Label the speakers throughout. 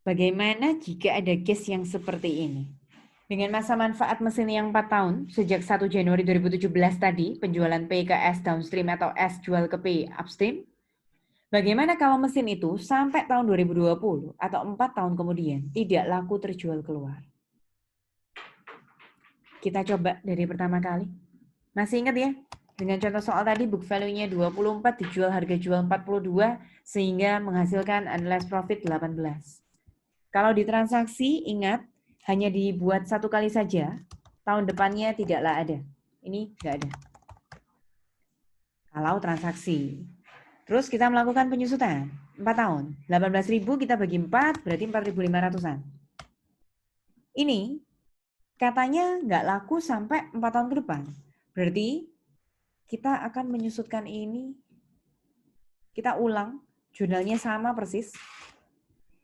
Speaker 1: Bagaimana jika ada case yang seperti ini? Dengan masa manfaat mesin yang 4 tahun, sejak 1 Januari 2017 tadi, penjualan P ke S downstream atau S jual ke P upstream, bagaimana kalau mesin itu sampai tahun 2020 atau 4 tahun kemudian tidak laku terjual keluar? Kita coba dari pertama kali. Masih ingat ya? Dengan contoh soal tadi, book value-nya 24, dijual harga jual 42, sehingga menghasilkan unrealized profit 18. Kalau di transaksi, ingat, hanya dibuat satu kali saja, tahun depannya tidaklah ada. Ini nggak ada. Kalau transaksi. Terus kita melakukan penyusutan, 4 tahun. 18.000 kita bagi 4, berarti 4.500-an. Ini katanya nggak laku sampai 4 tahun ke depan. Berarti kita akan menyusutkan ini, kita ulang, jurnalnya sama persis.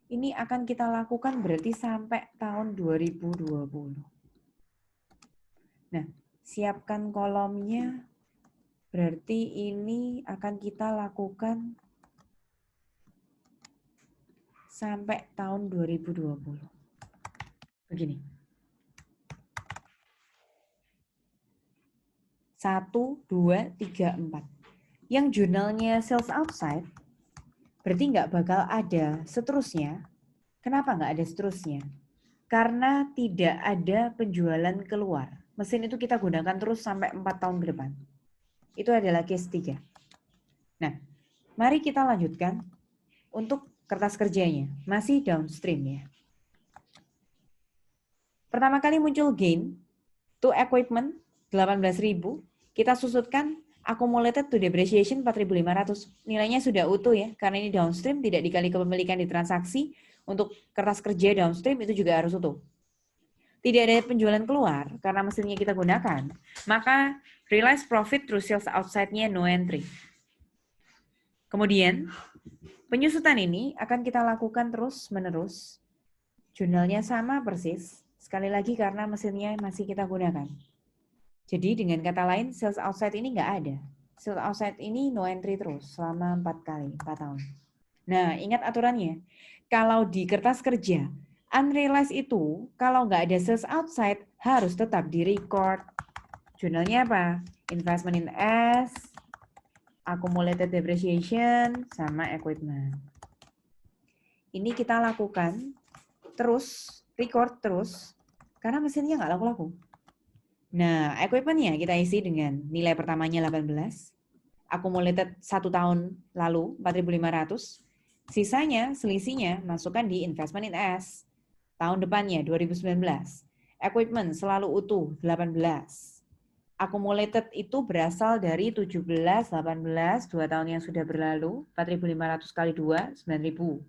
Speaker 1: Ini akan kita lakukan berarti sampai tahun 2020. Nah, siapkan kolomnya, berarti ini akan kita lakukan sampai tahun 2020. Begini. 1, 2, 3, 4. Yang jurnalnya sales outside, berarti nggak bakal ada seterusnya. Kenapa nggak ada seterusnya? Karena tidak ada penjualan keluar. Mesin itu kita gunakan terus sampai 4 tahun ke depan. Itu adalah case 3. Nah, mari kita lanjutkan untuk kertas kerjanya. Masih downstream ya. Pertama kali muncul gain to equipment 18.000. Kita susutkan accumulated to depreciation 4.500. Nilainya sudah utuh ya, karena ini downstream tidak dikali kepemilikan di transaksi. Untuk kertas kerja downstream itu juga harus utuh. Tidak ada penjualan keluar karena mesinnya kita gunakan, maka realized profit through sales outside-nya no entry. Kemudian, penyusutan ini akan kita lakukan terus-menerus. Jurnalnya sama persis, sekali lagi karena mesinnya masih kita gunakan. Jadi dengan kata lain, sales outside ini nggak ada. Sales outside ini no entry terus selama 4 tahun. Nah, ingat aturannya. Kalau di kertas kerja, unrealized itu kalau nggak ada sales outside harus tetap di record. Jurnalnya apa? Investment in S, accumulated depreciation, sama equipment. Ini kita lakukan terus, record terus, karena mesinnya nggak laku-laku. Nah, equipment-nya kita isi dengan nilai pertamanya 18, accumulated 1 tahun lalu 4.500, sisanya, selisihnya masukkan di investment in S. Tahun depannya 2019, equipment selalu utuh 18. Accumulated itu berasal dari 17, 18, 2 tahun yang sudah berlalu, 4.500 kali 2, 9.000.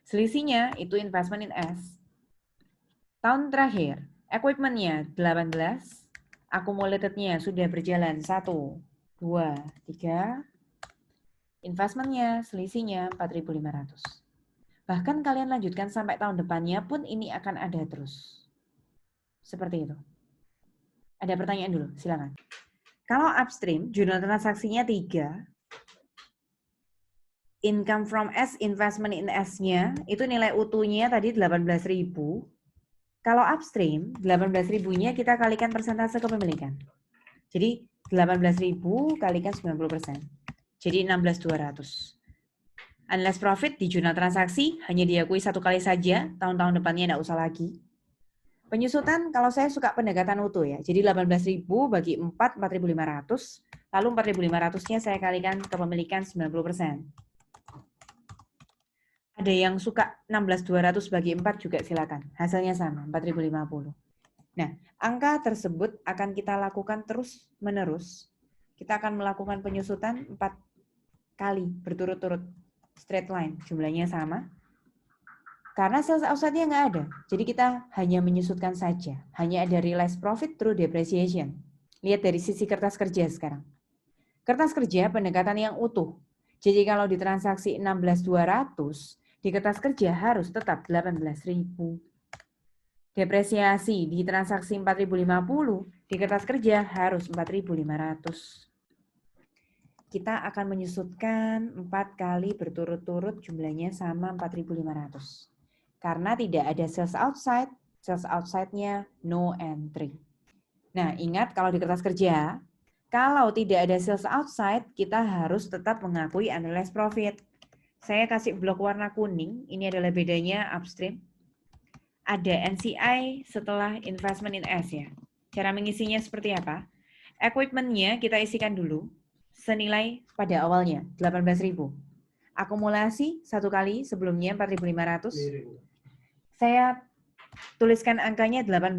Speaker 1: Selisihnya itu investment in S. Tahun terakhir, equipment-nya 18, accumulated-nya sudah berjalan 1, 2, 3, investment-nya, selisihnya 4.500. Bahkan kalian lanjutkan sampai tahun depannya pun ini akan ada terus. Seperti itu. Ada pertanyaan dulu, silakan. Kalau upstream, jurnal transaksinya 3, income from S, investment in S-nya, itu nilai utuhnya tadi 18.000. Kalau upstream, 18.000-nya kita kalikan persentase kepemilikan. Jadi 18.000 kalikan 90%. Jadi 16.200. Unrealized profit di jurnal transaksi hanya diakui 1 kali saja, tahun-tahun depannya tidak usah lagi. Penyusutan kalau saya suka pendekatan utuh ya. Jadi 18.000 bagi 4, 4.500. Lalu 4.500-nya saya kalikan kepemilikan 90%. Ada yang suka 16.200 bagi 4 juga silakan. Hasilnya sama, 4.050. Nah, angka tersebut akan kita lakukan terus-menerus. Kita akan melakukan penyusutan 4 kali berturut-turut. Straight line, jumlahnya sama. Karena sales outside-nya nggak ada. Jadi kita hanya menyusutkan saja. Hanya ada realized profit through depreciation. Lihat dari sisi kertas kerja sekarang. Kertas kerja pendekatan yang utuh. Jadi kalau di transaksi 16.200, di kertas kerja harus tetap 18.000. Depresiasi di transaksi 4.050, di kertas kerja harus 4.500. Kita akan menyusutkan 4 kali berturut-turut jumlahnya sama 4.500. Karena tidak ada sales outside-nya no entry. Nah, ingat kalau di kertas kerja, kalau tidak ada sales outside, kita harus tetap mengakui unrealized profit. Saya kasih blok warna kuning, ini adalah bedanya upstream. Ada NCI setelah investment in S ya. Cara mengisinya seperti apa? Equipment-nya kita isikan dulu, senilai pada awalnya 18.000. Akumulasi satu kali sebelumnya 4.500. Saya tuliskan angkanya 18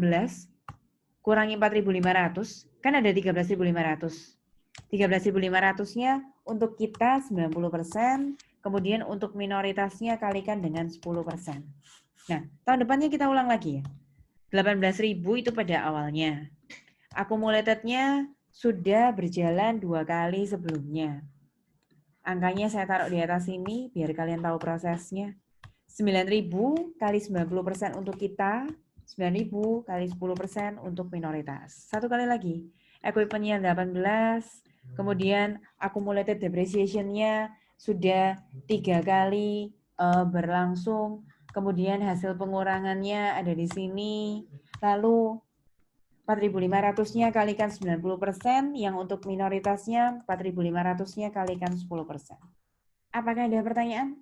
Speaker 1: kurangi 4.500, kan ada 13.500. 13.500-nya untuk kita 90%, kemudian untuk minoritasnya kalikan dengan 10%. Nah, tahun depannya kita ulang lagi ya. 18.000 itu pada awalnya. Accumulated-nya sudah berjalan 2 kali sebelumnya. Angkanya saya taruh di atas sini biar kalian tahu prosesnya. 9.000 kali 90% untuk kita, 9.000 kali 10% untuk minoritas. Satu kali lagi, equipment-nya 18, kemudian accumulated depreciation-nya sudah 3 kali berlangsung, kemudian hasil pengurangannya ada di sini, lalu 4.500-nya kalikan 90%, yang untuk minoritasnya 4.500-nya kalikan 10%. Apakah ada pertanyaan?